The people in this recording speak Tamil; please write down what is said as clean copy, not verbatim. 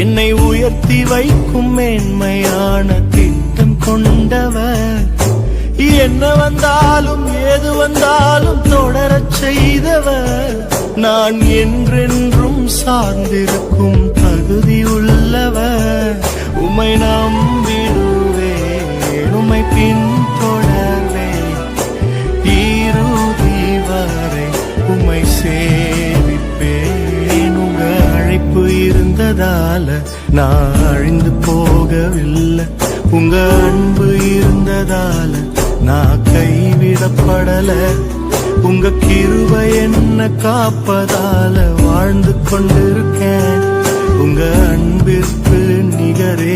என்னை உயர்த்தி வைக்கும் மேன்மையான திட்டம் கொண்டவர். என்ன வந்தாலும் ஏது வந்தாலும் தொடரச் செய்தவர். நான் என்றென்றும் சார்ந்திருக்கும் தகுதி உள்ளவர். உம்மை நம்பிடுவேன், உம்மை பின்தொடர்வேன், இறுதி வரை உம்மை சேவிப்பேன். உங்க அழைப்பு இருந்ததால நான் அழிந்து போகவில்லை. உங்க அன்பு இருந்ததால நான் கைவிடப்படல. உங்க கிருபை என்ன காப்பதால வாழ்ந்து கொண்டிருக்கேன். உங்க அன்பிற்கு நிகரே